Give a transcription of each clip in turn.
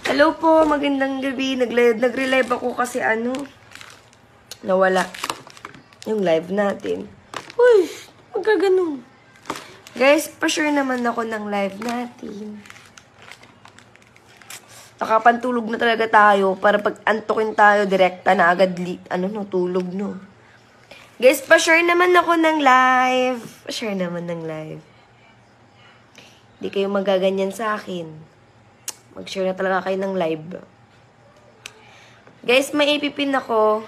Hello po, magandang gabi. Nag-relive ako kasi nawala yung live natin. Uy, magkaganon. Guys, pa-share naman ako ng live natin. Nakapantulog na talaga tayo para pag antukin tayo, direkta na agad tulog, no? Guys, pa-share naman ako ng live. Pa-share naman ng live. Hindi kayo magaganyan sa akin. Mag-share na talaga kayo ng live. Guys, may ipipin ako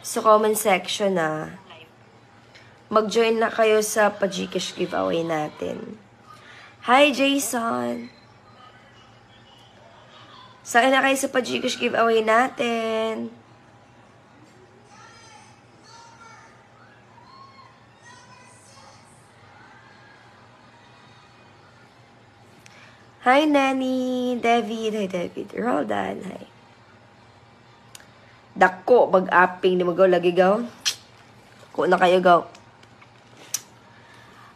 sa comment section na mag-join na kayo sa pa-Gcash giveaway natin. Hi, Jason! Saan na kayo sa pa-Gcash giveaway natin? Hi, Nani! David! Hi, David! Roldan! Hi! Dako! Mag-apping ni magaw lagi gaw. Dako na kayo gaw.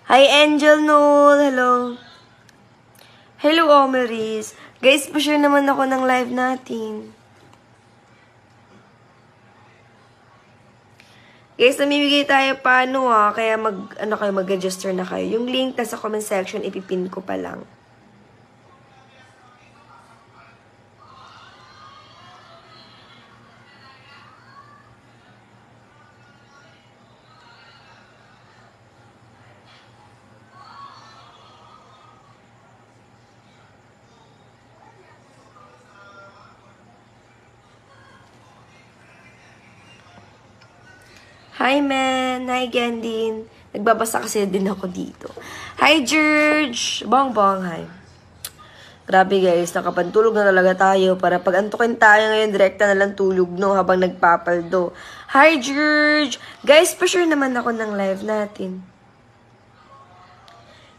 Hi, Angel Noel! Hello! Hello, Omeris! Guys, pa-share naman ako ng live natin. Guys, namimigay tayo paano kaya mag-register na kayo. Yung link nasa comment section, ipipin ko pa lang. Hi, man. Hi, Gendin. Nagbabasa kasi din ako dito. Hi, George. Bong. Hi. Grabe, guys. Nakapantulog na talaga tayo para pag antukin tayo ngayon, direkta na lang tulog, no? Habang nagpapaldo. Hi, George. Guys, pa-share naman ako ng live natin.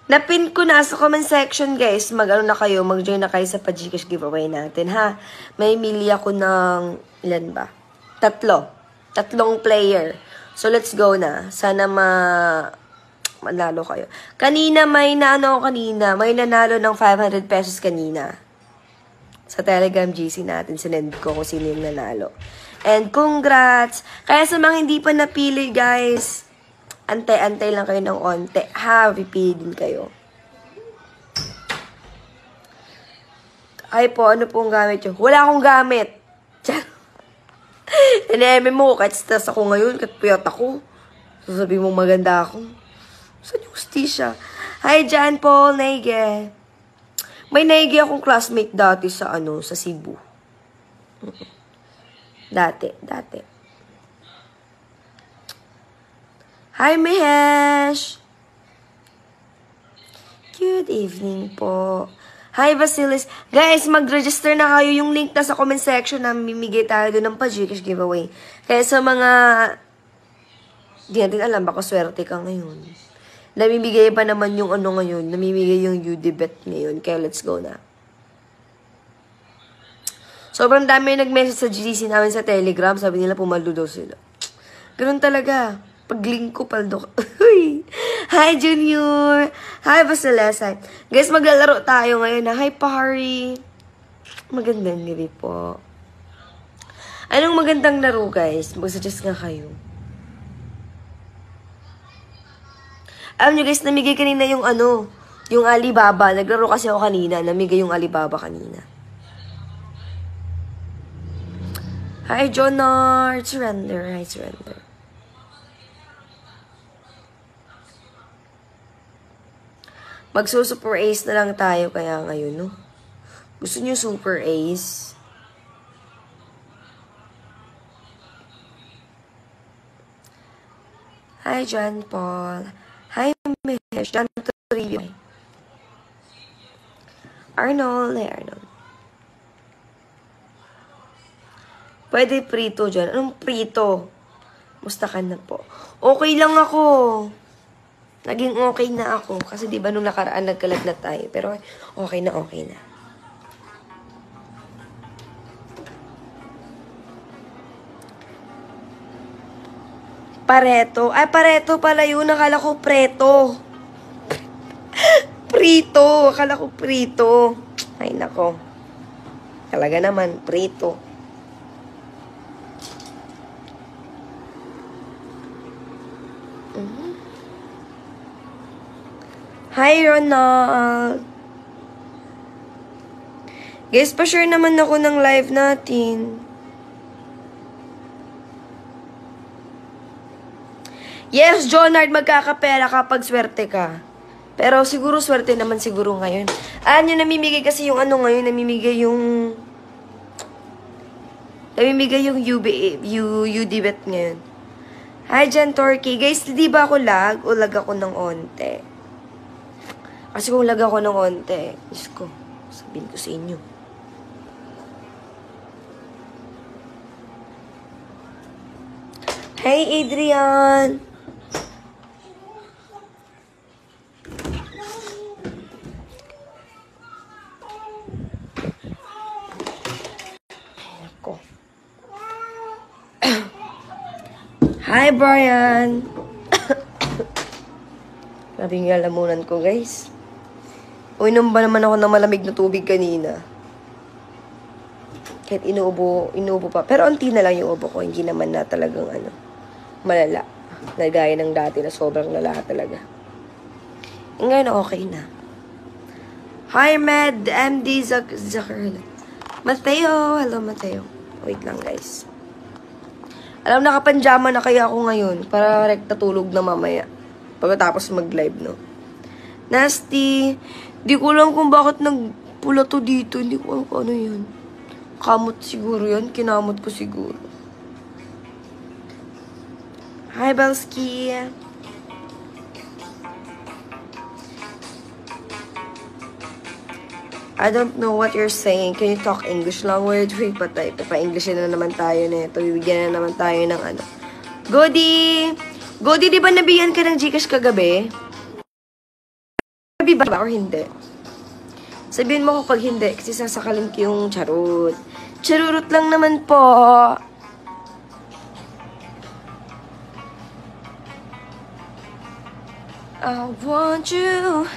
Napin ko na sa comment section, guys. Mag-join na kayo sa pa-Gcash giveaway natin, ha? May mili ako ng, ilan ba? Tatlong player. So, let's go na. Sana manalo kayo. Kanina, may nanalo ng 500 pesos kanina. Sa Telegram GC natin, sinend ko kung sino yung nanalo. And congrats! Kaya sa mga hindi pa napili, guys, antay-antay lang kayo ng onte. Pipili din kayo. Ay po, ano pong gamit yun? Wala akong gamit! Tineme mo, kahit stress ako ngayon, kahit puyat ako. Sasabi mo maganda ako. Saan yung hustisya? Hi, John Paul, Naige. May Naige akong classmate dati sa Cebu. Dati. Hi, Mehesh. Good evening po. Hi, Basilis. Guys, mag-register na kayo. Yung link na sa comment section na mimigay tayo doon ng pa-Gcash giveaway. Kaya sa mga di natin alam, baka swerte ka ngayon. Namimigay pa naman yung ngayon. Namimigay yung UDBet ngayon. Kaya let's go na. Sobrang dami nag-message sa GC namin sa Telegram. Sabi nila pumaldo daw sila. Ganun talaga. Pag-link ko, paldo ka. Hi, Junior! Hi, Basiles. Guys, maglalaro tayo ngayon na. Hi, Pari! Magandang gabi po. Anong magandang laro, guys? Mag-suggest nga kayo. Alam nyo, guys, namigay kanina yung yung Alibaba. Naglaro kasi ako kanina. Namigay yung Alibaba kanina. Hi, Jonar! Surrender. Hi, surrender. Magso-super ace na lang tayo kaya ngayon, no? Gusto niyo super ace? Hi, John Paul. Hi, Mish. John Toribio. Arnold. Hi, Arnold. Pwede prito dyan. Anong prito? Musta ka na po? Okay lang ako. Naging okay na ako. Kasi di ba nung nakaraan nagkalat na tayo. Pero okay na. Pareto. Ay, pareto pala yun. Akala ko preto. Prito. Akala ko prito. Ay, nako. Talaga naman, prito. Hi, Ronald! Guys, pa-share naman ako ng live natin. Yes, Jonard, magkakapera kapag swerte ka. Pero siguro swerte naman siguro ngayon. Yung namimigay kasi yung ano ngayon, namimigay yung UDBet ngayon. Hi, Jan Torky. Guys, di ba ako lag? O lag ako ng onte? Kasi kung lag ako ng onte, Diyos ko, sabihin ko sa inyo. Hey, Adrian! Hi, Brian! Grabe yung lalamunan ko, guys. Uinom ba naman ako ng malamig na tubig kanina? Kahit inuubo pa. Pero unti na lang yung ubo ko. Hindi naman na talagang malala. Nagaya ng dati na sobrang lala talaga. Ngayon, okay na. Hi, Med! MD Zakarla. Mateo! Hello, Mateo. Wait lang, guys. Alam, nakapanjama na kaya ako ngayon para rekta tulog na mamaya. Pagkatapos mag-live, no? Nasty. Di ko alam kung bakit nagpula to dito. Hindi ko alam kung ano yun. Kamot siguro yun. Kinamot ko siguro. Hi, Belski. I don't know what you're saying. Can you talk English language? Wait, patay. Pa-English na naman tayo nito. Bibigyan na naman tayo ng Godi! Godi, di ba nabigyan ka ng Gcash kagabi? Sabi ba or hindi? Sabihin mo ko pag hindi, kasi sasakalin ko yung charot. Charurot lang naman po. I want you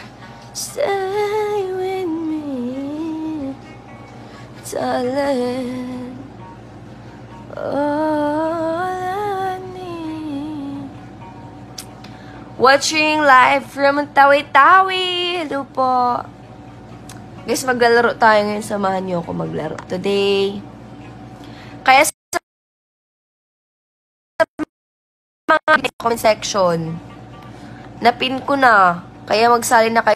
stay with me, darling. All I need. Watching live from Tawi-Tawi. Hello po. Guys, maglalaro tayo ngayon. Samahan niyo ako maglaro today. Kaya sa mga comment section, napin ko na. Kaya magsali na kayo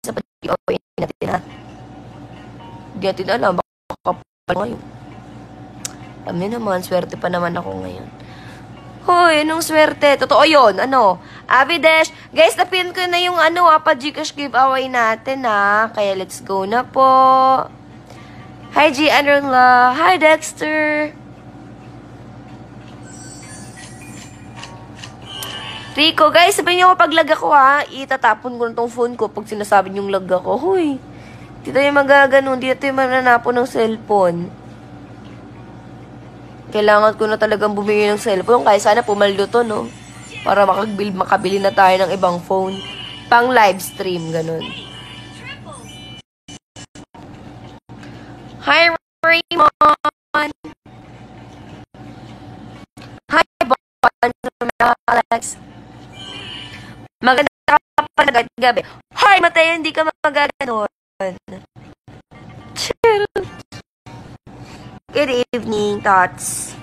sa pag-i-open natin, ha? Hindi natin alam. Baka pa ngayon. Alam niyo naman, swerte pa naman ako ngayon. Hoy, anong swerte? Totoo yun. Avidesh. Guys, napin ko na yung pa-Gcash giveaway natin, ha? Kaya let's go na po. Hi, G. Anronla. Hi, Dexter. Rico, guys, sabihin niyo ako pag lag ako, ha? Itatapon ko na tong phone ko pag sinasabi niyong lag ako. Hoy, di tayo magaganon. Di tayo mananapo ng cellphone. Kailangan ko na talagang bumili ng cellphone. Kaya sana pumaldo to, no? Para makabili na tayo ng ibang phone. Pang live stream, ganun. Hi, Raymond! Hi, Alex! Maganda ka pa na gabi. Hi, Mateo, hindi ka magaganon. Chill. Good evening, thoughts.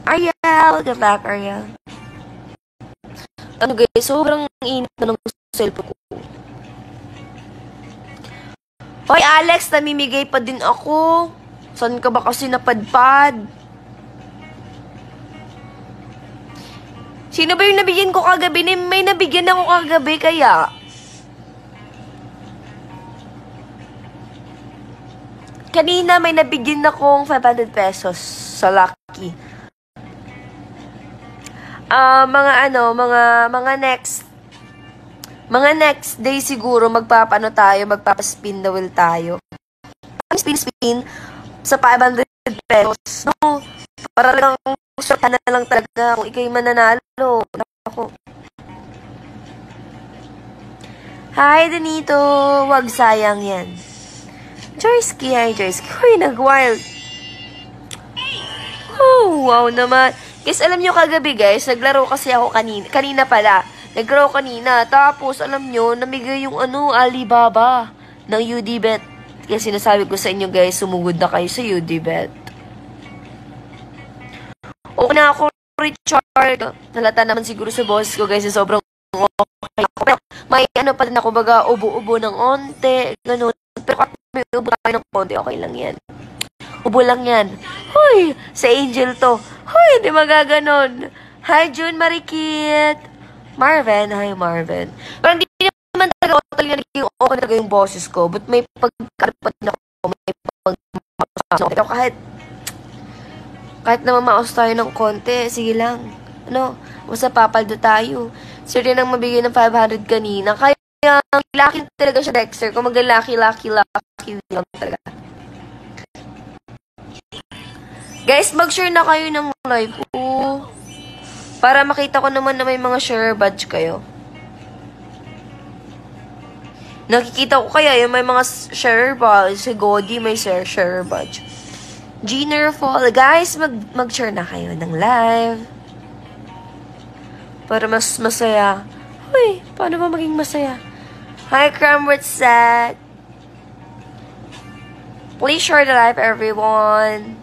Ariel, welcome back, Ariel. Guys, sobrang init na ng cellphone ko. Hoy, Alex, namimigay pa din ako. Saan ka ba kasi napadpad? Sino ba yung nabigyan ko kagabi? May nabigyan ako kagabi kaya. Kanina may nabigyan akong 500 pesos sa Lucky. Mga next day siguro magpapaspin the wheel tayo. Spin sa 500 pesos. No, para lang shortan na lang talaga kung ikaw'y mananalo. Ako. Hi, Danito. Wag sayang yan. Joyski, hi Joyski. Uy, nag-wild. Oh, wow naman. Guys, alam nyo kagabi guys, naglaro kasi ako kanina. Kanina pala. Naglaro kanina. Tapos, alam nyo, namigay yung Alibaba ng UDBet. Kaya sinasabi ko sa inyo guys, sumugod na kayo sa UDBet. Okay na ako, Richard. Nalata naman siguro sa boss ko guys, sobrang okay ako. Pero may pa din ako, baga ubo-ubo ng onte, ganun. Pero kapag may ubo tayo ng konti, okay lang yan. Ubo lang yan. Hoy, sa Angel to. Hoy, hindi magaganon. Hi, June Marikit. Marvin, hi Marvin. Pero hindi naman talaga naging okay talaga yung boses ko. But may pagkalipat na ako, may pagkalipat. Pero kahit naman maos tayo ng konti, sige lang. Ano, basta papaldo tayo. Sir din ang mabigay ng 500 kanina. Kaya, lucky talaga siya, Dexter. Kung mag-lucky lang talaga. Guys, mag-share na kayo ng live ko. Para makita ko naman na may mga share badge kayo. Nakikita ko kaya yung may mga share badge. Si Godi may share badge. Giner Fall. Guys, mag-share na kayo ng live. Para mas masaya. Uy, paano ba maging masaya? Hi, Cramward Set. Please share the live, everyone.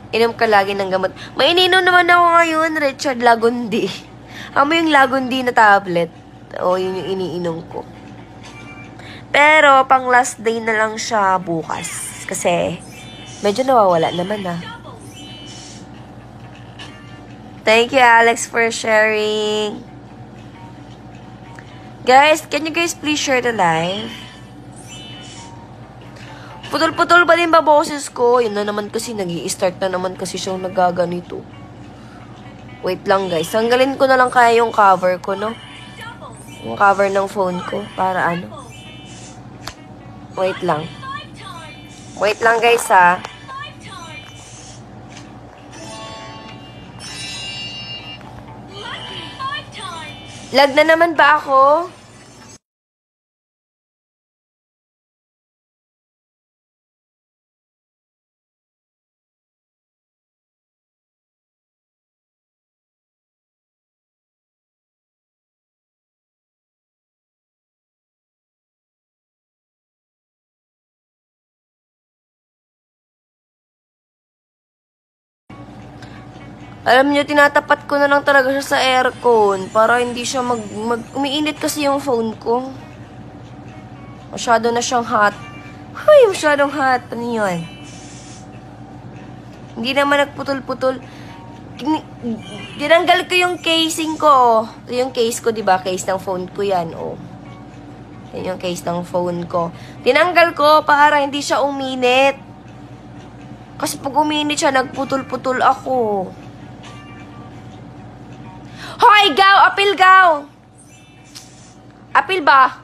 Inom ka lagi ng gamot. May ininom naman ako ngayon, Richard Lagundi. Amo yung Lagundi na tablet. O, yun yung iniinom ko. Pero, pang last day na lang siya bukas. Kasi, medyo nawawala naman Thank you, Alex, for sharing. Guys, can you guys please share the live? Putol-putol pa din ba boses ko? Yun na naman kasi, nag-i-start na naman kasi siyang nagaganito. Wait lang guys, tanggalin ko na lang kaya yung cover ko, no? Yung cover ng phone ko, para ano? Wait lang. Wait lang guys, ha? Lag na naman ba ako? Alam niyo, tinatapat ko na lang talaga siya sa aircon para hindi siya umiinit kasi yung phone ko. Masyado na siyang hot. Ay, masyadong hot. Ano yun? Hindi naman nagputol-putol. Tinanggal ko yung casing ko. Yung case ko, diba? Case ng phone ko yan, oh. Yan yung case ng phone ko. Tinanggal ko para hindi siya uminit. Kasi pag uminit siya, nagputol-putol ako. Hoy, Gaw! Apil, Gaw! Apil ba?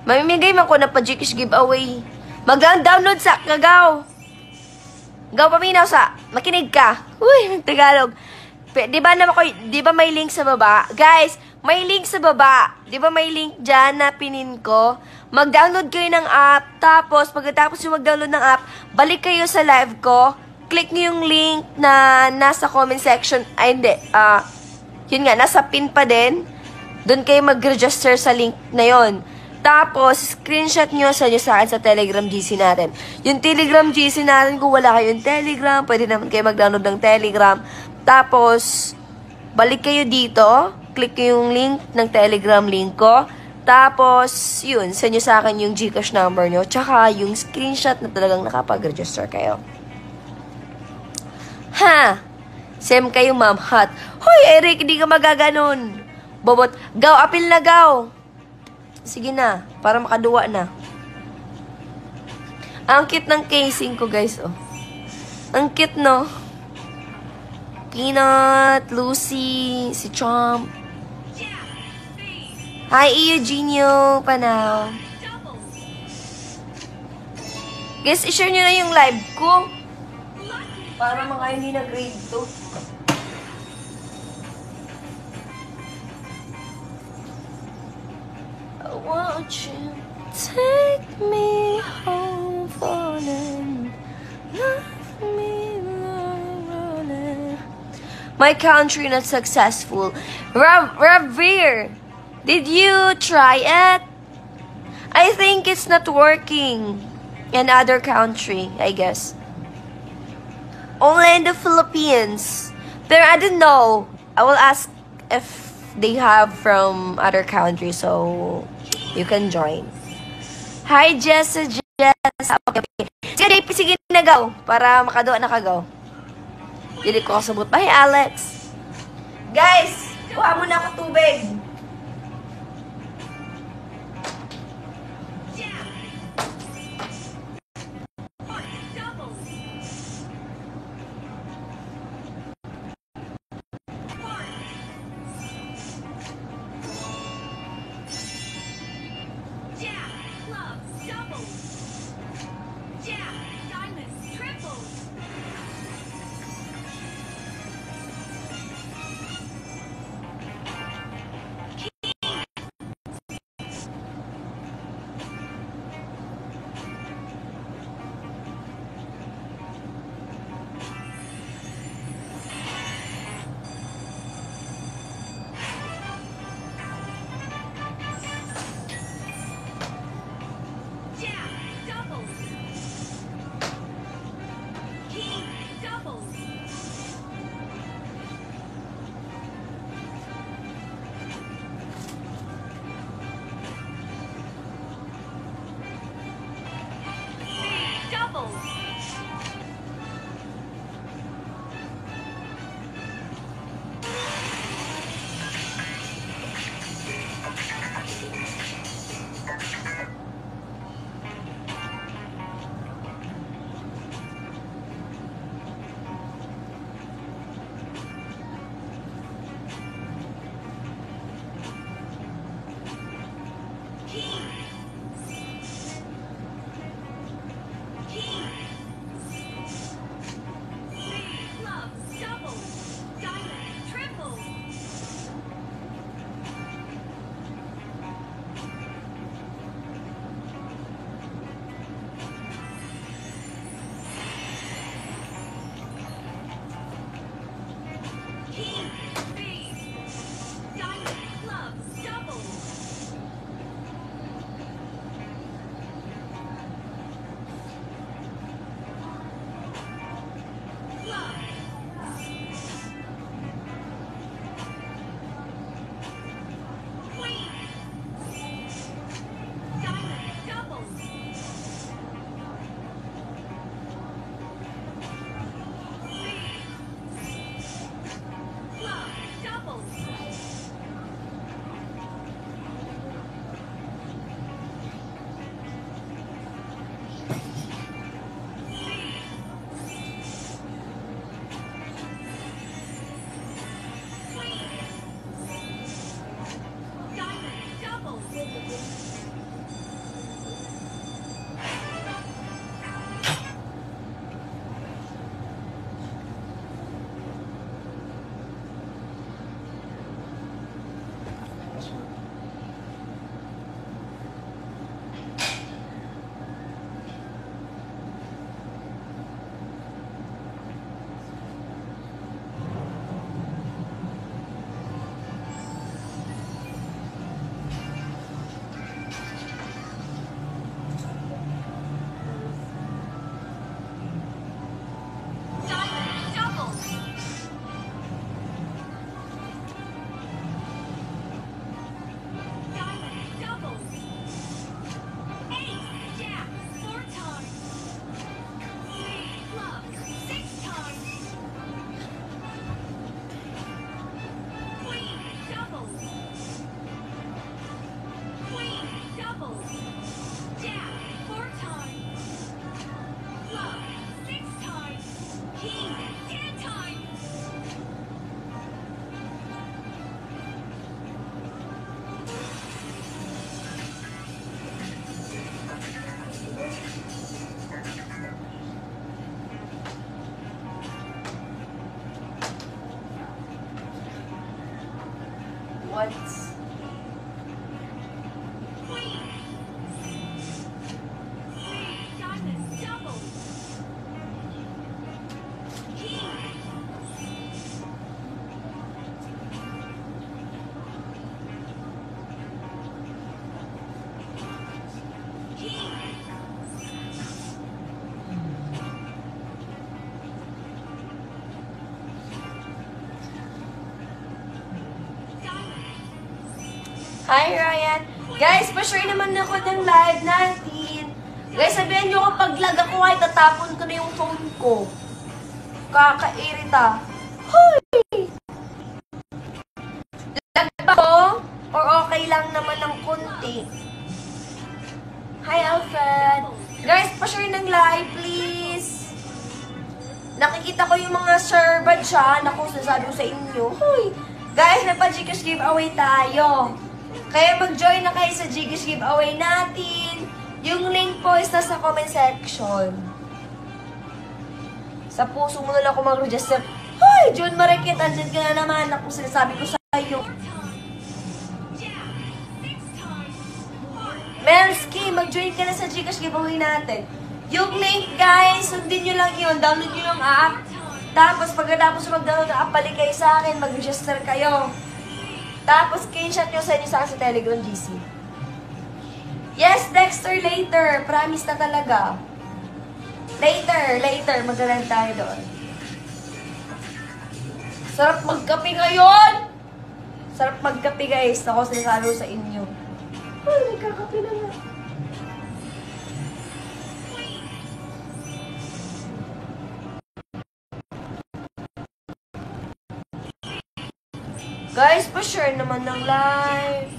Mamimigay man ko na pa-Gcash giveaway. Mag-download sa Gaw. Gaw, paminaw sa. Makinig ka. Uy, Tagalog. Di ba may link sa baba? Guys, may link sa baba. Di ba may link dyan na pinin ko? Mag-download kayo ng app. Tapos, pagkatapos yung mag-download ng app, balik kayo sa live ko. Click nyo yung link na nasa comment section. Ay, hindi. Yun nga, nasa pin pa din. Doon kayo mag-register sa link na yon. Tapos, screenshot nyo sa akin sa Telegram GC natin. Yung Telegram GC natin, kung wala kayong Telegram, pwede naman kayo mag-download ng Telegram. Tapos, balik kayo dito. Click yung link ng Telegram link ko. Tapos, yun, send nyo sa akin yung Gcash number nyo. Tsaka yung screenshot na talagang nakapag-register kayo. Ha! Sem kayo, ma'am. Hot. Hoy, Eric, hindi ka magaganon. Bobot. Gaw, apil na, Gaw. Sige na, para makaduwa na. Ang cute ng casing ko, guys, oh. Ang cute, no? Peanut, Lucy, si Chomp. Hi, Eugenio, panaw. Guys, i-share nyo na yung live ko. Para mga hindi na grade 2. Won't you take me home for them? Love me, running. My country not successful. Ravir, did you try it? I think it's not working in other country, I guess. Only in the Philippines. But I don't know. I will ask if they have from other countries, so you can join. Hi, Jess. Okay. Sige, sige na go. Para makadoa na ka go. Dili ko kasabot. Bye, Alex. Guys, kuha muna ako tubig. Hi, Ryan. Guys, pa-share naman ako ng live natin. Guys, sabihan nyo kapag lag ako ay tatapon ko na yung phone ko. Kakairita. Hoy! Lag ba ko? Or okay lang naman ng kunti? Hi, Alfred. Guys, pa-share ng live, please. Nakikita ko yung mga sherbad siya. Naku, sasabi ko sa inyo. Hoy! Guys, nagpa-Gcash giveaway tayo. Kaya mag-join na kayo sa Gcash giveaway natin. Yung link po is nasa comment section. Sa puso mo na lang ako mag-register. Hoy! June Marikit, andyan ka na naman. Naku, sinasabi ko sa iyo. Melski, mag-join ka na sa Gcash giveaway natin. Yung link, guys, sundin nyo lang yun. Download nyo yung app. Tapos, pagkatapos mag-download ng app, balik kayo sa akin, mag-register kayo. Tapos, screenshot nyo sa inyo sa akin sa Telegram GC. Yes, Dexter, later. Promise na talaga. Later. Magkaroon tayo doon. Sarap magkape ngayon! Sarap magkape, guys. Ako, sinasabi ko sa inyo. Ay, nagkakape na nga. Guys, pa-share naman ng live.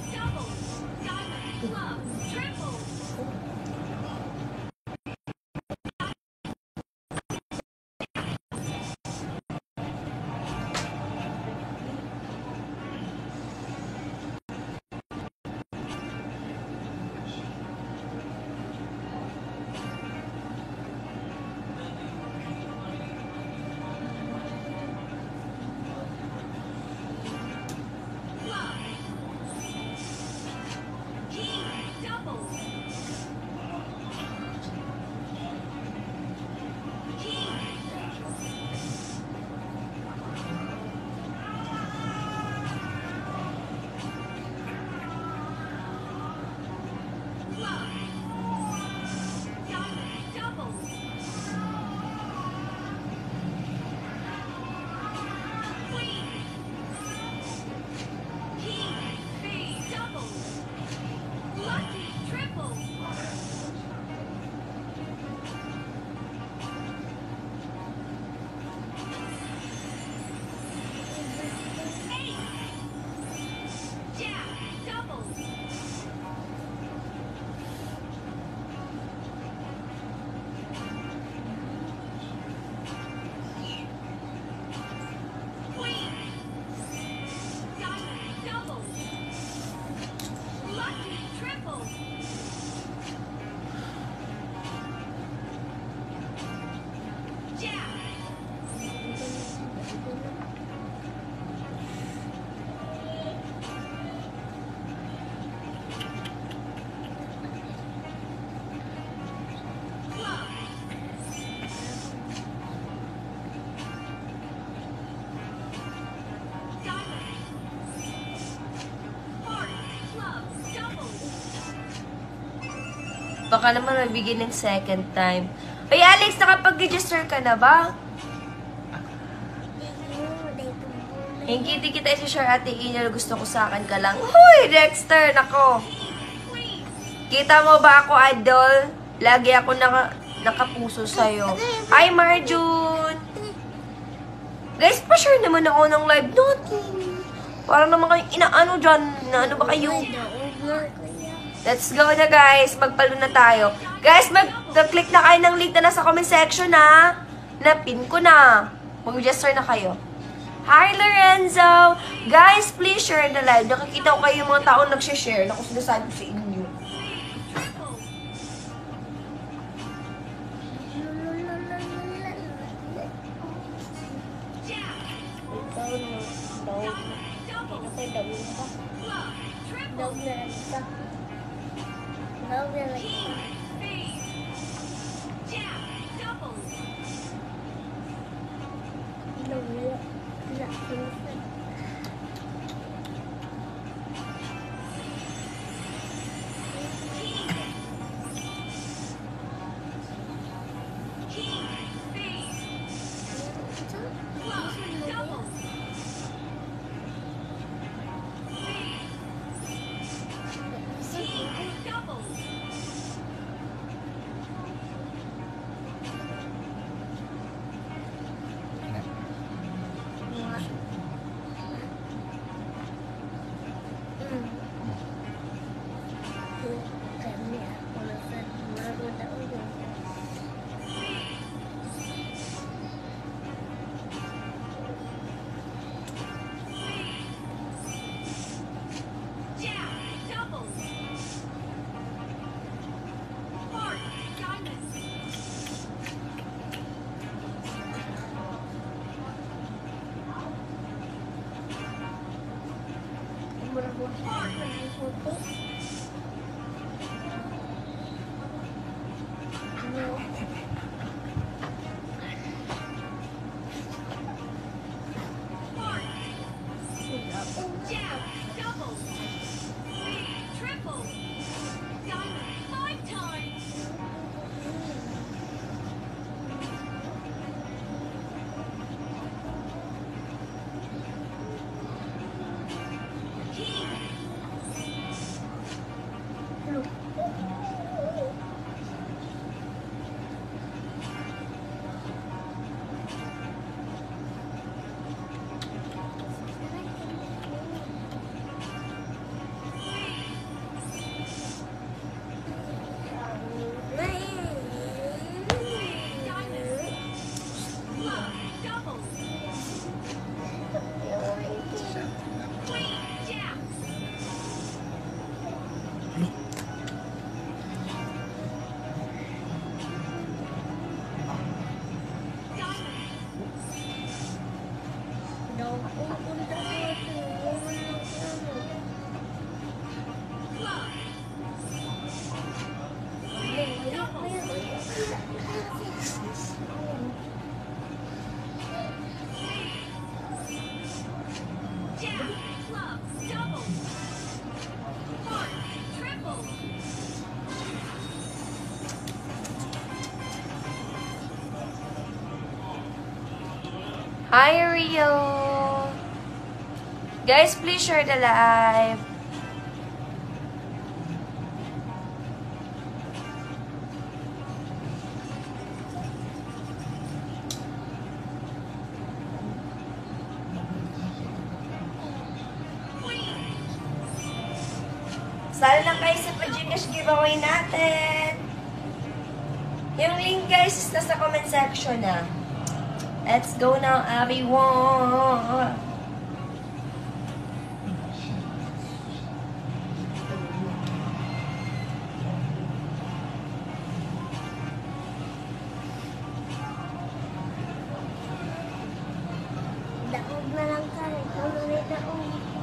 Baka naman mabigyan ng second time. Ay, Alex, nakapag-register ka na ba? Hindi kita isi-share, Ate Inel. Gusto ko sa akin ka lang. Huy, Dexter! Nako! Kita mo ba ako, idol? Lagi ako nakapuso sa'yo. Hi, Marjun! Guys, pa-share naman ako ng live natin. Parang naman kayo inaano dyan. Na ano ba kayo? Let's go na, guys. Magpalo na tayo. Guys, mag-click na kayo ng link na nasa comment section, ha? Na-pin ko na. Mag-register na kayo. Hi, Lorenzo! Guys, please share the live. Nakikita ko kayo yung mga taong nag-share na kung sinasabi sa inyo. Hi, Rio! Guys, please share the live. Sala lang kayo sa Pagcash giveaway natin. Yung link, guys, is nasa comment section na. Let's go now, everyone! Daog na lang ka rin. Ano na daog?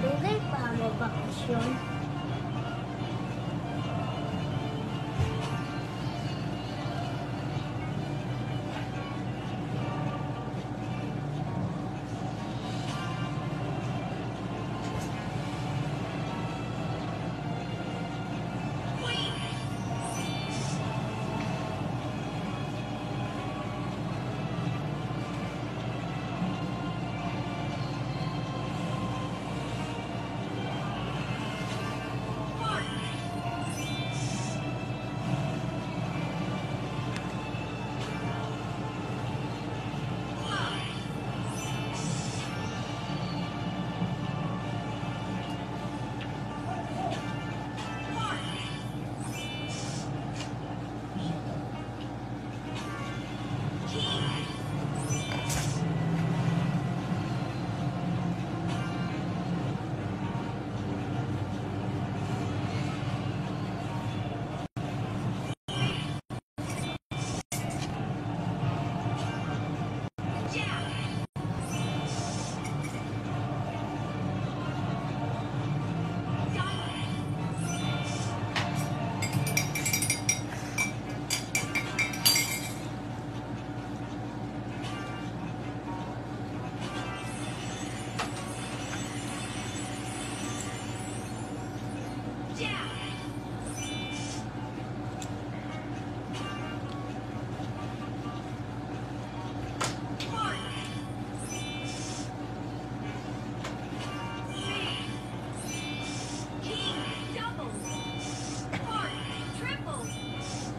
Dugay pa mo bakasyon.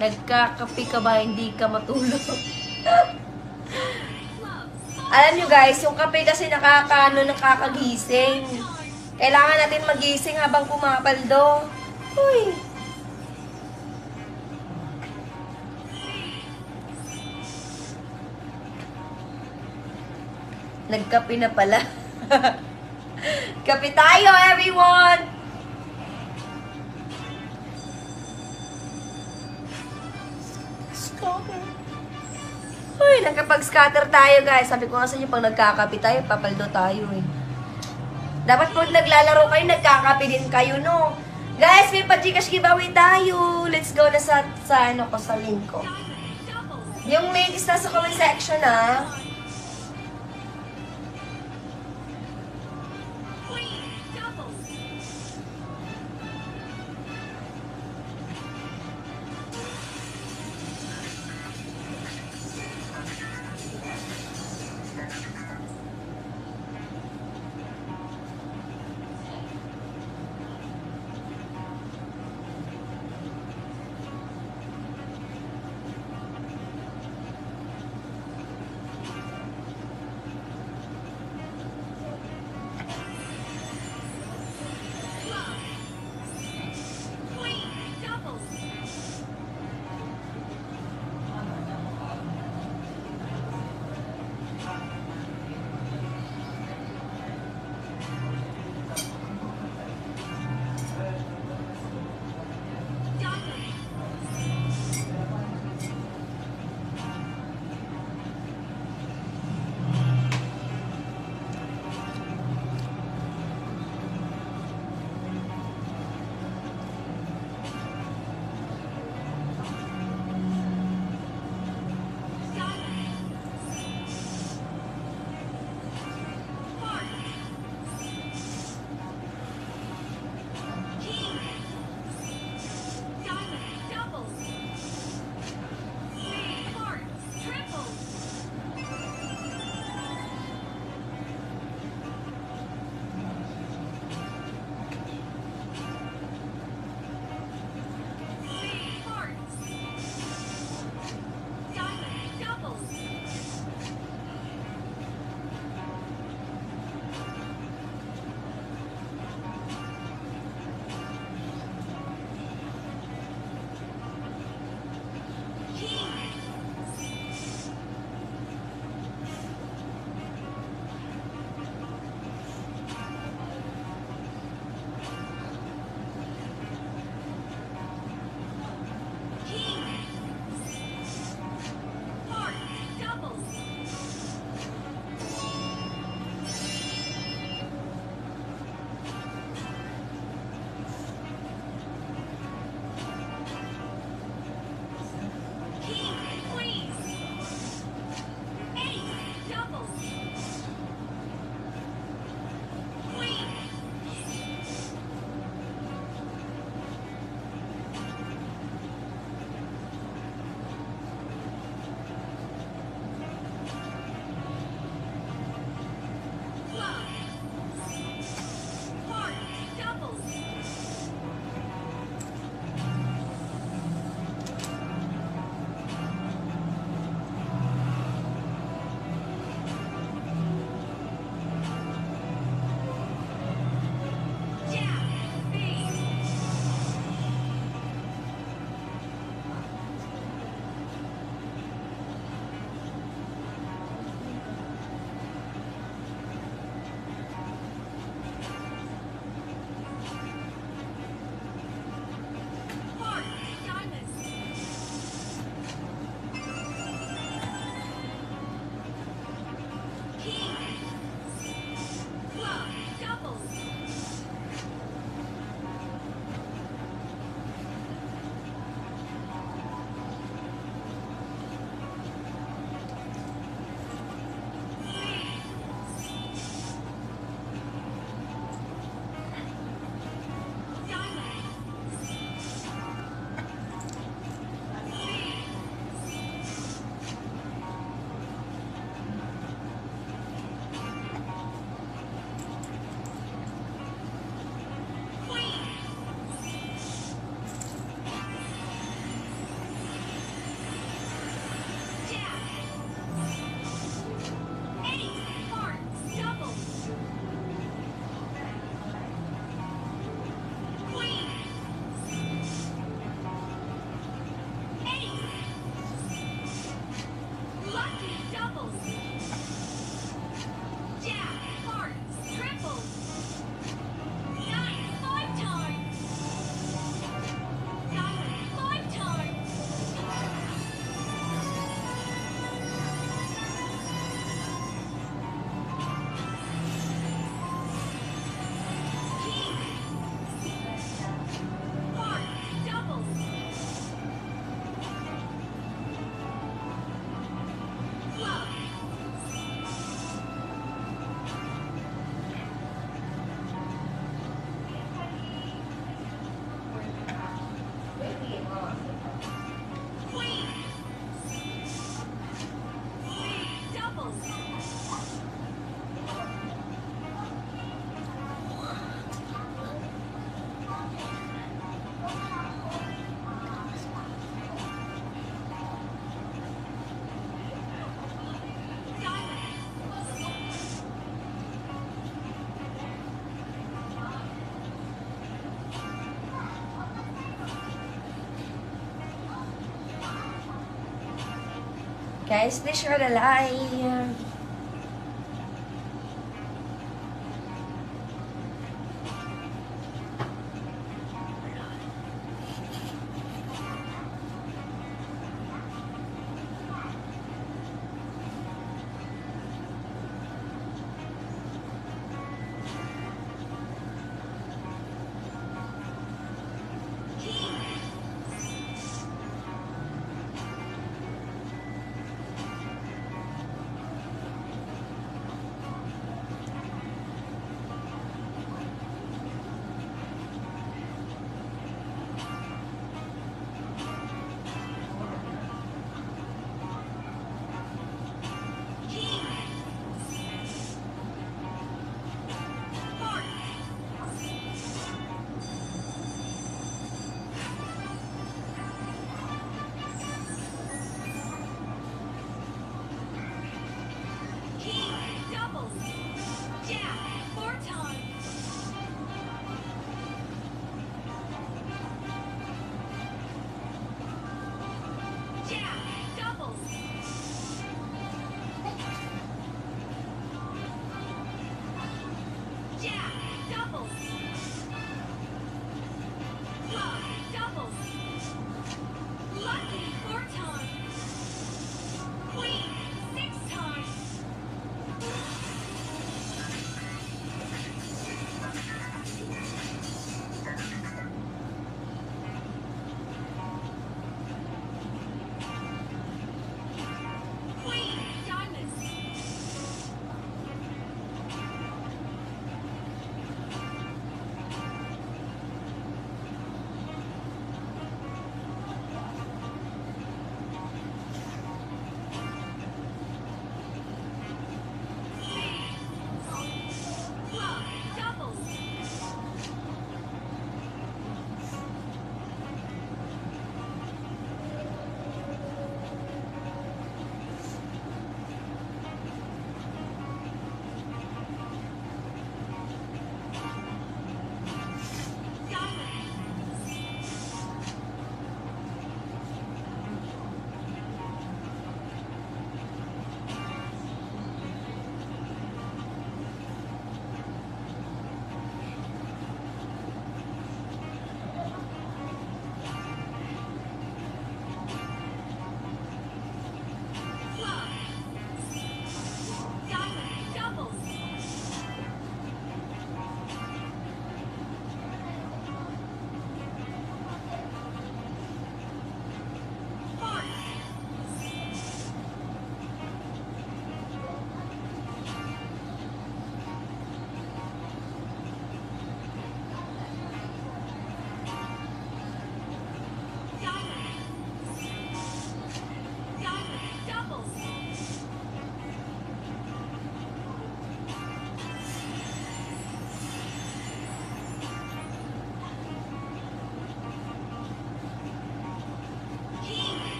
Nagkakape ka ba? Hindi ka matulog. Alam nyo guys, yung kape kasi nakakagising. Kailangan natin magising habang pumapaldo. Uy! Nagkape na pala. Kape tayo, everyone! Uy, nagkapag-scatter tayo, guys. Sabi ko nga sa inyo, pag nagkakape tayo, papaldo tayo, eh. Dapat pag naglalaro kayo, nagkakape din kayo, no? Guys, may pa-Gcash giveaway tayo. Let's go na sa ano ko, sa link ko. Yung link is nasa comment section, ha? Guys, please share the live.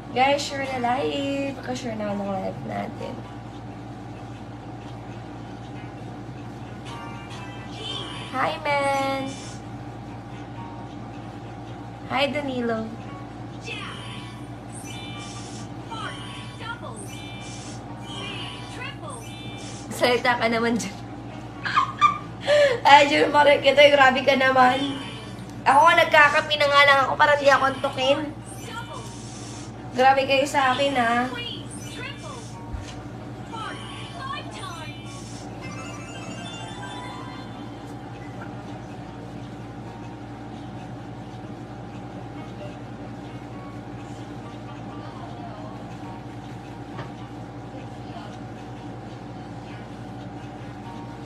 Guys, share na live. Pagka-share na ako ng live natin. Hi, man! Hi, Danilo. Salita ka naman dyan. Ay, Jun, parang kita, grabe ka naman. Ako nga, nagkakapi na nga lang ako para hindi ako antukin. Grabe kayo sa akin, ha?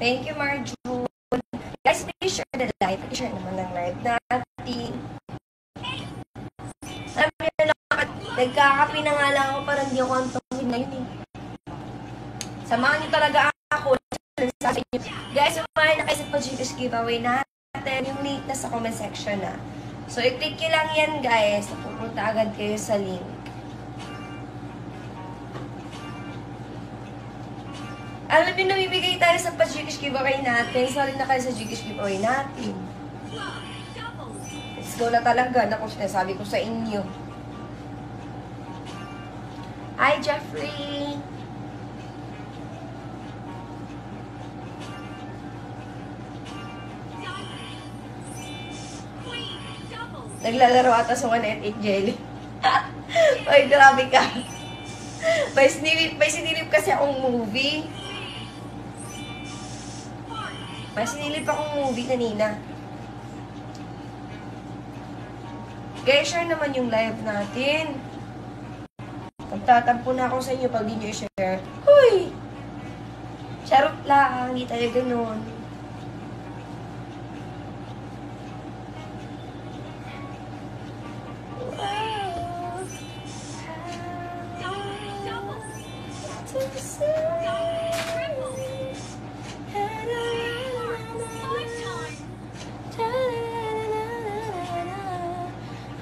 Thank you, Marjun. Guys, please share the live. Please share naman ng live natin. Alam niyo na, nagkakapi na nga lang ako para hindi ako antongin na yun eh. Samahan niyo talaga ako. Guys, umahin na kayo sa Pag-Gcash giveaway natin. Yung link na sa comment section na. So, i-click nyo lang yan, guys. Pupunta agad kayo sa link. Alam niyo, namibigay tayo sa Pag-Gcash giveaway natin. Sorry na kayo sa Gcash giveaway natin. Let's go na talaga. Naku, sinasabi ko sa inyo. Hi, Jeffrey! Naglalaro ata sa 188 jelly. Ay, grabe ka. May sinilip kasi akong movie. May sinilip akong movie kanina. Guys, share naman yung live natin. Magtatampo na ako sa inyo pag di nyo i-share. Huy! Charot lang, hindi tayo ganun.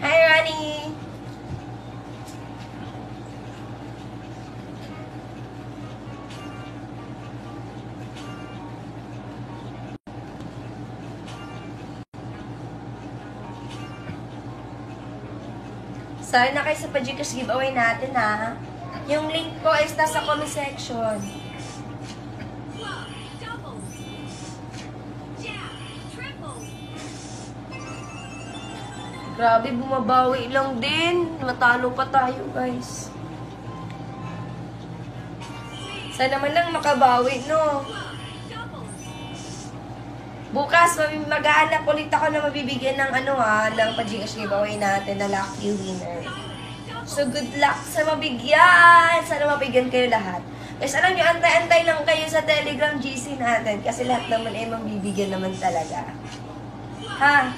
Hi, Rani! Sorry na kayo sa Pag-Gcash giveaway natin, ha? Yung link ko is nasa comment section. Grabe, bumabawi lang din. Matalo pa tayo, guys. Sana naman lang makabawi, no? Bukas, mag-aanap ulit ako na mabibigyan ng ng Pag-Gcash giveaway natin na lucky winner. So, good luck sa mabigyan! Sana mabigyan kayo lahat. Guys, alam nyo, antay-antay lang kayo sa Telegram GC natin kasi lahat naman ay mabibigyan naman talaga. Ha?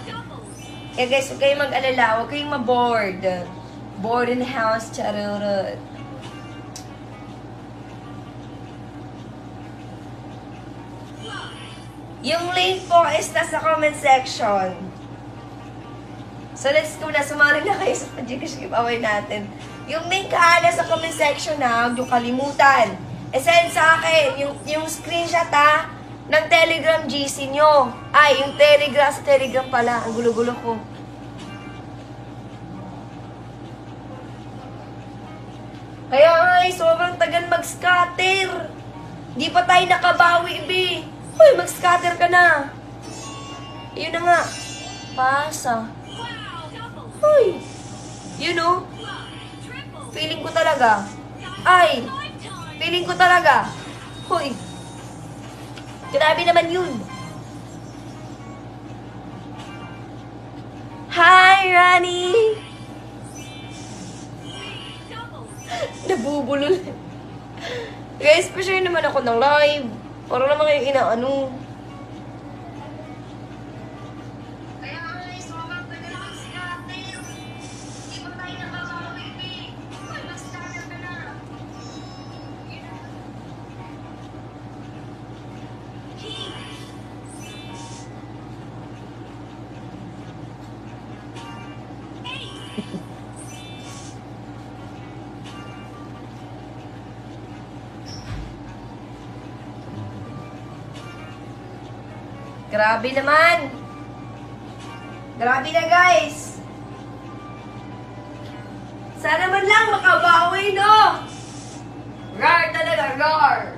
Kaya guys, huwag kayong mag-alala, huwag kayong ma-bored. Bored in the house, charurut. Yung link po is nasa comment section. So let's go na, sumali na kayo sa Pag-Gcash giveaway natin. Yung link ka sa comment section na, huwag yung kalimutan. E-send sa akin yung screenshot ng Telegram GC nyo. Ay, yung Telegram, sa Telegram pala. Ang gulo-gulo ko. Kaya nga, sobrang tagal mag-scatter. Di pa tayo nakabawi, be. Hoy, mag-scatter ka na. Yun na nga. Pasa. Hoy. You know? Feeling ko talaga. Ay. Feeling ko talaga. Hoy. Grabe naman yun. Hi, Rani! Nabubulol. Guys, pa-share naman ako ng live. Para naman kayo inaano. Kaya guys, sobrang tagal mag-scatter. Hindi pa tayo nakakawipi. Mag-scatter ka na. Grabe naman. Grabe na, guys. Sana man lang makabawi, no? Rar talaga, rar.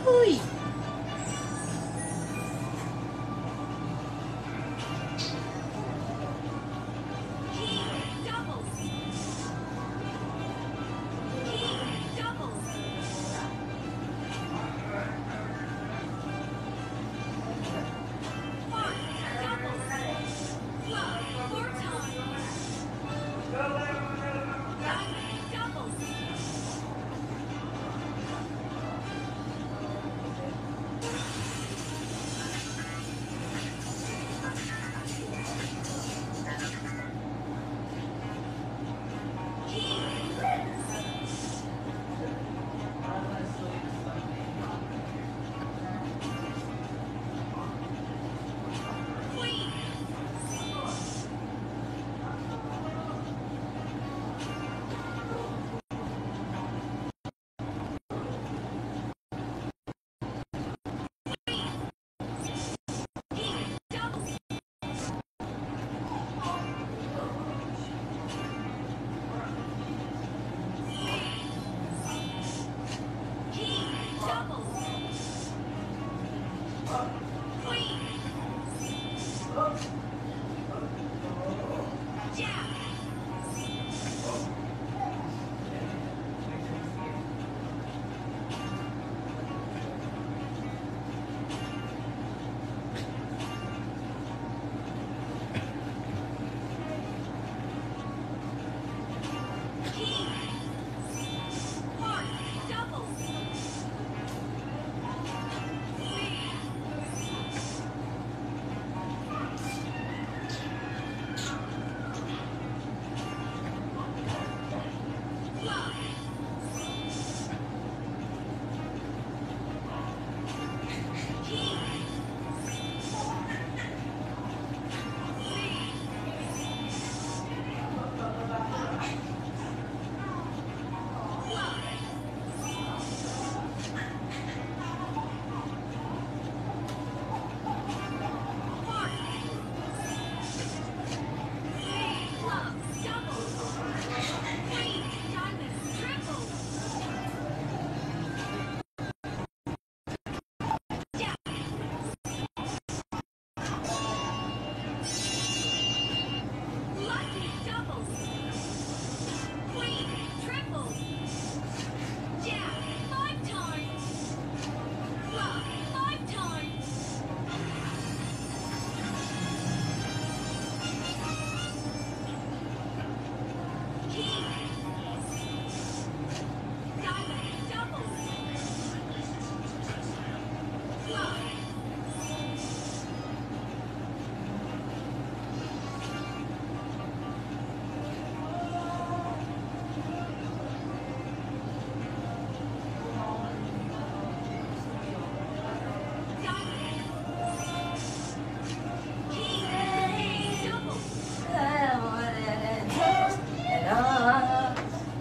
Uy.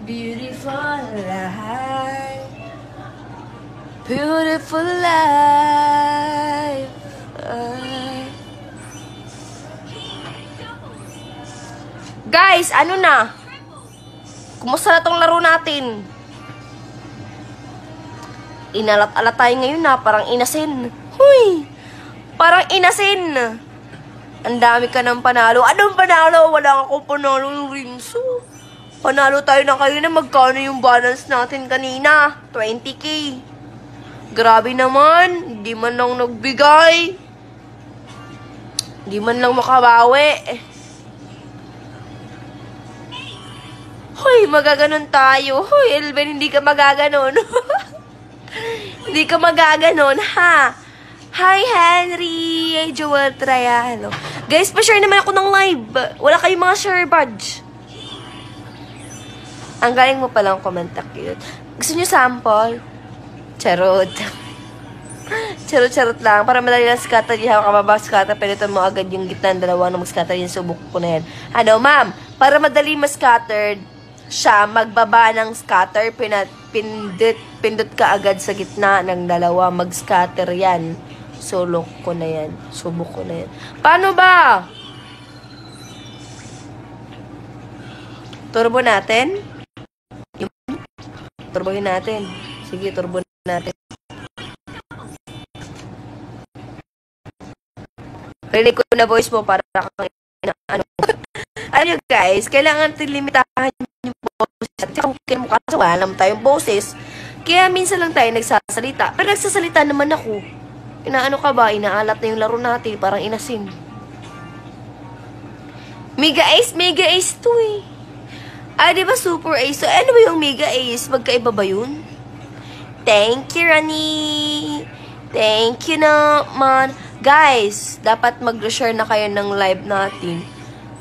Beautiful life. Beautiful life. Guys, ano na? Kumusta na tong laro natin? Inalat-alat tayo ngayon na, parang inasin. Huy! Parang inasin. Ang dami ka ng panalo. Anong panalo? Wala akong panalo yung Rinso. Panalo tayo na kanina. Magkano yung balance natin kanina? 20k. Grabe naman. Hindi man lang nagbigay. Hindi man lang makabawi. Hoy, magaganon tayo. Hoy, Elben, hindi ka magaganon. Hindi ka magaganon, ha? Hi, Henry! Hey, Joel Triano. Guys, pa-share naman ako ng live. Wala kayong mga share badge. Ang galing mo palang komenta, cute. Gusto nyo sample? Charot. Charot lang. Para madali lang scatter. Yung kababa scatter. Pilitan mo agad yung gitna ng dalawa na mag-scatter. Yung subok ko na yan. Ano, ma'am? Para madali mas-scattered siya, magbaba ng scatter. Pindot ka agad sa gitna ng dalawa. Mag-scatter yan. Sulok ko na yan. Subok ko na yan. Paano ba? Turbo natin? Turbohin natin. Sige, turbo natin. Rinig ko na voice mo para kang ano. Alam nyo guys, kailangan natin limitahan yung boses. At kung kaya mukha sa wala naman tayong boses. Kaya minsan lang tayo nagsasalita. Pero nagsasalita naman ako. Inaano ka ba? Inaalat na yung laro natin. Parang inasin. Mega Ace to eh. Ah, di ba Super Ace? So, ano ba yung Mega Ace? Magkaiba ba yun? Thank you, Rani. Thank you naman. Guys, dapat mag-share na kayo ng live natin.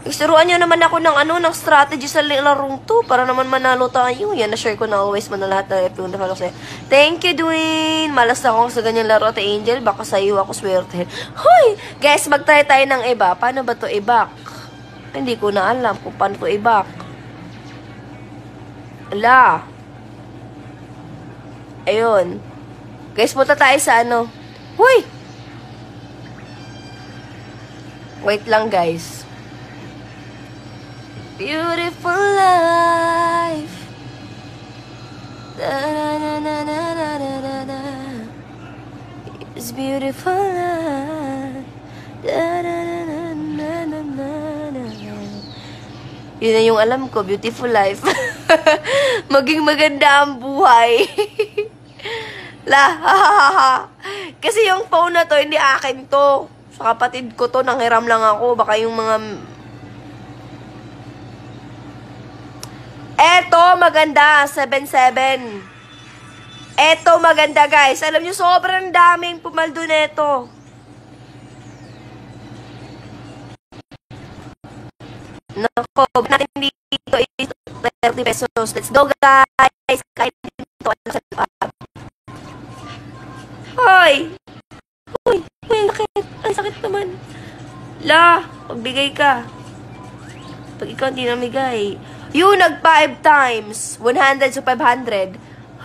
Isuruan nyo naman ako ng strategy sa larong to para naman manalo tayo. Yan, na-share ko na always mo na lahat na yung na sa'yo. Thank you, Dwayne. Malas ako sa ganyan laro, Ate Angel. Baka sa'yo ako swerte. Hoy! Guys, mag-try tayo ng iba. Paano ba to i-back? Hindi ko na alam kung paano to i-back. Ala. Ayun. Guys, punta tayo sa ano. Hoy! Wait lang, guys. Beautiful life. Da-da-da-da-da-da-da-da. It's beautiful life. Da-da-da-da-da-da-da. Yun na yung alam ko, beautiful life. Maging maganda ang buhay. Kasi yung phone na to, hindi akin to. Sa kapatid ko to, nanghiram lang ako. Baka yung mga... Eto, maganda. 7-7. Eto, maganda, guys. Alam nyo, sobrang daming pumaldo neto. Nako, natin dito is 30 pesos. Let's go, guys. Kahit dito. Hoy! Hoy! Hoy, sakit. Ang sakit naman. La, pagbigay ka. Pag ikaw hindi namigay. Yun, nag 5 times. 100 so 500.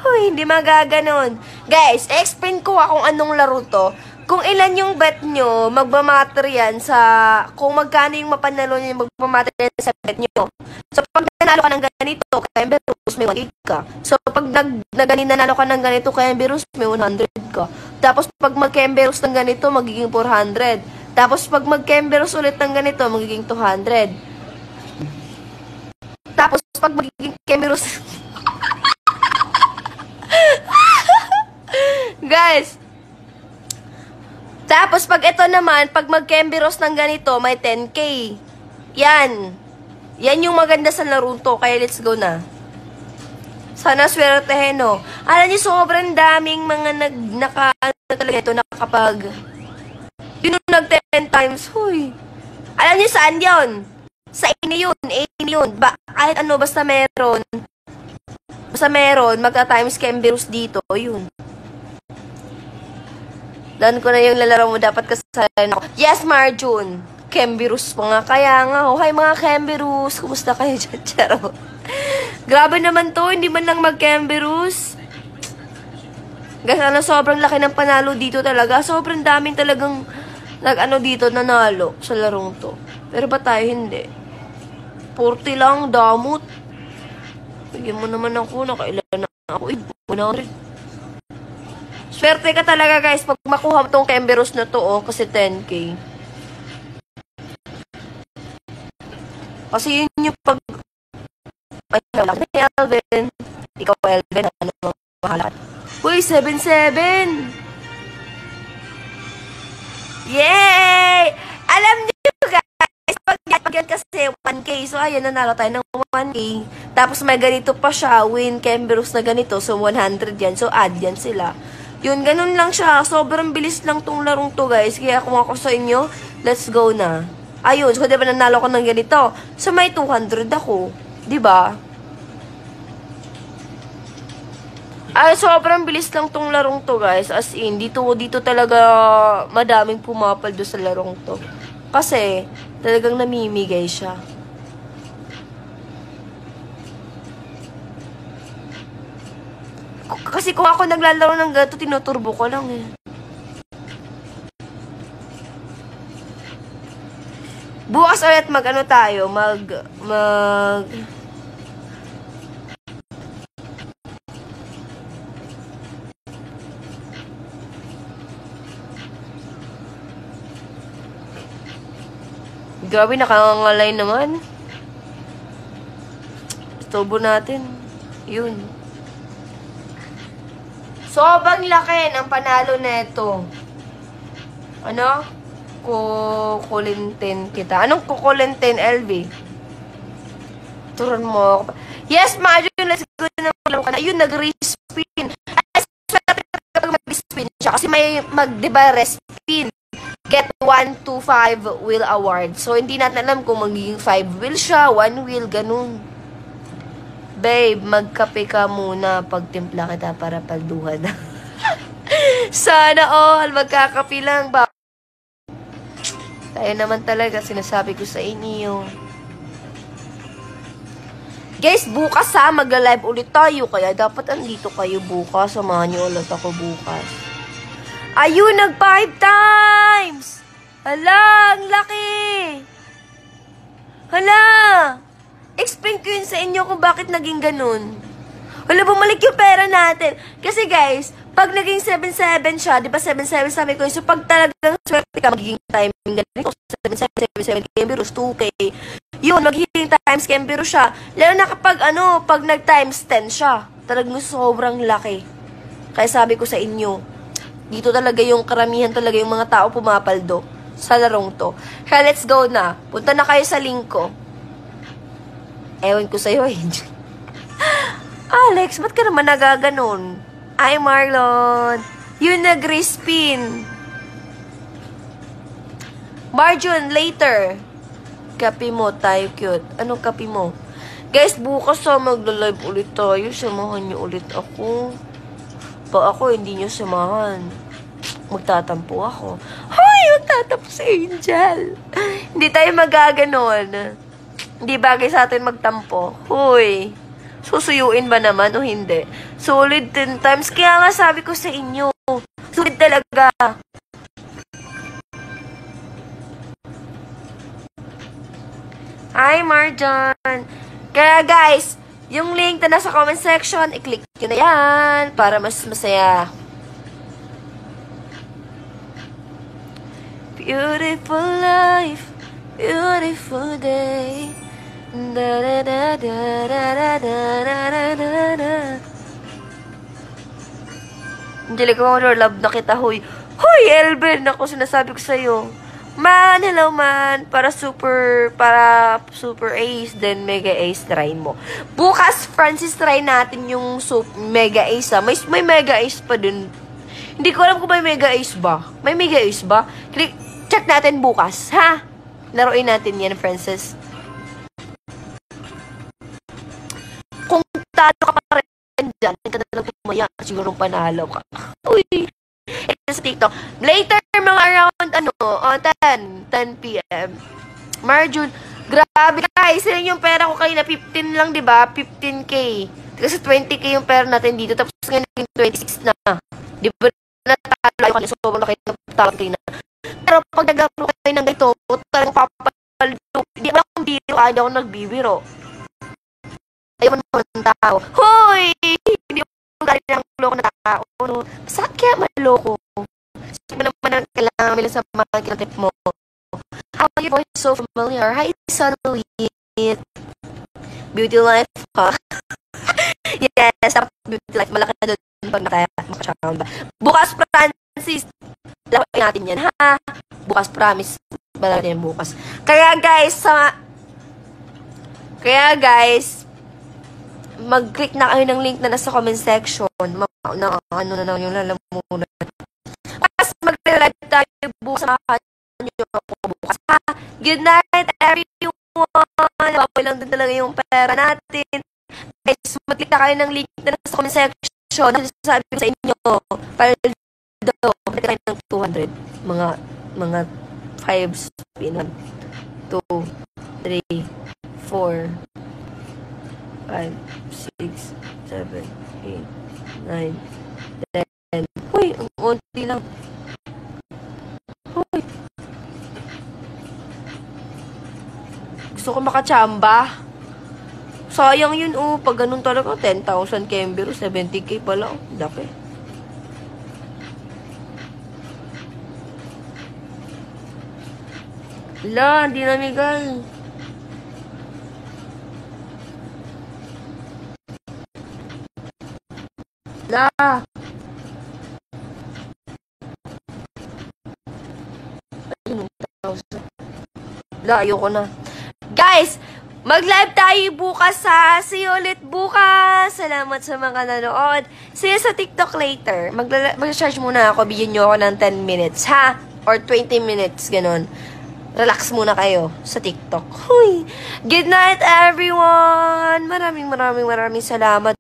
Hoy, hindi magaganon. Guys, explain ko kung anong laro to. Kung ilan yung bet nyo, magbamatter yan sa... Kung magkano yung mapanalo nyo, magbamatter yan sa bet nyo. So, pag nanalo ka ng ganito, kaya Berus, may 100 ka. So, pag nanalo ka ng ganito, kaya Berus, may 100 ka. Tapos, pag mag-Berus ng ganito, magiging 400. Tapos, pag mag-Berus ulit ng ganito, magiging 200. Tapos, pag magiging Berus... Guys, tapos pag ito naman, pag mag-Kemberos ng ganito, may 10K. Yan. Yan yung maganda sa laro to. Kaya let's go na. Sana swertehin, no? Alam niyo, sobrang daming mga nakapag... Yun yung nag-10 times. Huy. Alam niyo saan yun? Sa ini yun. Kahit ano, basta meron. Magta-times Kemberos dito. Yun. Dan ko na yung lalaro mo, dapat kasalan ako. Yes, Marjun! Kemberus pa nga. Kaya nga, oh, hi mga Kemberus. Kumusta kayo dyan, Charo? Grabe naman to, hindi man lang mag-Kemberus. Guys, sobrang laki ng panalo dito talaga. Sobrang daming talagang dito, nanalo sa larong to. Pero ba tayo hindi? 40 lang, damot. Bigyan mo naman ako, nakailan na ako. Una rin. Swerte ka talaga, guys, pag makuha mo tong Kemberos na to, oh, kasi 10K. Kasi yun yung pag... Ay, Elvin. Ikaw, Elvin, ano mo mahalat? Uy, 7-7! Yay! Alam niyo, guys, pag yan kasi 1K, so ayan, nanalo tayo ng 1K. Tapos may ganito pa siya, win Kemberos na ganito, so 100 yan. So, add yan sila. Yun, ganun lang siya. Sobrang bilis lang tong larong to, guys. Kaya kung ako sa inyo, let's go na. Ayun, so diba nanalo ko ng ganito? So may 200 ako. Diba? Ay, sobrang bilis lang tong larong to, guys. As in, dito talaga madaming pumapaldo sa larong to. Kasi, talagang namimigay siya. Kasi kung ako naglalaro ng gato, tinuturbo ko lang eh. Bukas ulit mag-ano tayo, Grabe, nakangalay naman. Stobo natin. Yun. Sobrang laki ng panalo neto. Ano? Kukulintin kita. Anong kukulintin, LV? Turon mo ako. Yes, Marjorie, let's go na maglaro ka na. Yun, nag-respin. Ay, swerte kapag mag-respin siya. Kasi may diba, respin. Get 1 to 5 wheel award. So, hindi natin alam kung magiging 5 wheel siya, 1 wheel, ganun. Babe, magkape ka muna pag timpla kita para palduhan. Sana all, magkakape lang ba? Tayo naman talaga, sinasabi ko sa inyo. Guys, bukas ha, magla-live ulit tayo. Kaya dapat andito kayo bukas. Samahan niyo ulit ako bukas. Ayun, nag 5 times! Hala, ang laki! Hala! Explain ko yun sa inyo kung bakit naging ganun. Hala, bumalik yung pera natin. Kasi guys, pag naging 7-7 siya, di ba 7-7 sabi ko, so pag talagang swerte ka, magiging timing ganito, 7-7, Kembiros, 2K. Yun, magiging times Kembiros siya. Lalo na kapag pag nag-times 10 siya, talagang sobrang laki. Kaya sabi ko sa inyo, dito talaga yung karamihan talaga yung mga tao pumapaldo sa larong to. Kaya let's go na. Punta na kayo sa link ko. Ewan ko sa'yo, Angel. Alex, ba't ka naman nagaganon? Ay, Marlon. Yun nag-respin. Marjun, later. Kapi mo, tayo cute. Anong kapi mo? Guys, bukas magla-live ulit tayo. Samahan niyo ulit ako. Pa ako, hindi niyo samahan. Magtatampo ako. Hoy, magtatampo si Angel. Hindi tayo magaganon. Hindi bagay sa atin magtampo. Hoy, susuyuin ba naman o hindi? Solid 10 times. Kaya nga sabi ko sa inyo, solid talaga. Hi, Marjan. Kaya guys, yung link na nasa comment section, i-click nyo na yan para mas masaya. Beautiful life, beautiful day. Da da da da da da da da da da. Angelica, love na kita, huy. Huy, Elben, ako sinasabi ko sa'yo. Man, hello man, para super ace, then mega ace, try mo. Bukas, Francis, try natin yung mega ace, ha. May mega ace pa dun. Hindi ko alam kung may mega ace ba. May mega ace ba? Check natin bukas, ha? Laruin natin yan, Francis. Kung talo ka pa rin dyan, hindi ka na lang tumaya, siguro panalo ka. Uy! Ito sa TikTok. Later, mga around, 10 p.m. Marjun, grabe guys, yun yung pera ko kayo na 15 lang, diba? 15K. Kasi 20K yung pera natin dito, tapos ngayon naging 26 na. Diba natalo kayo, sobrang laki ng tawag kayo na. Pero pag naglaro kayo ng ganito, talagang papaldo. Hindi ako ng biro, hindi ako nagbibiro. Ayaw naman ng tao. Hoy! Hindi ako galing ng loko na tao. Saan kaya maloko? Sabi naman na kailangan nila sa mga kinatip mo. How are your voice so familiar? Hi, Sunlit. Beauty life, ha? Yes, beauty life. Malaki na doon pag nakachakang ba. Bukas, Francis. Lawin natin yan, ha? Bukas, promise. Malaki yan bukas. Kaya, guys, mag-click na kayo ng link na nasa comment section. ano na yung lalamunan. Mas magre-live tayo bukas. Samahan niyo ako bukas. Ha? Good night, everyone! Baboy lang din talaga yung pera natin. Guys, mag-click na kayo ng link na sa comment section. Sabi ko sa inyo, para daw, mag-click kayo ng 200. Mga 5 spin. 2, 3, 4, 5, 6, 7, 8, 9, 10. Uy, ang unti lang. Uy. Gusto ko makachamba. Sayang yun, pag ganun talaga, 10,000 kembero, 70k pala, daki. La, hindi na Miguel. La. Ayun, 1,000. La, ayoko na. Guys, mag-live tayo bukas ha. See you ulit bukas. Salamat sa mga nanood. See you sa TikTok later. Mag-charge muna ako. Bigyan nyo ako ng 10 minutes ha. Or 20 minutes, ganun. Relax muna kayo sa TikTok. Huy. Good night everyone. Maraming salamat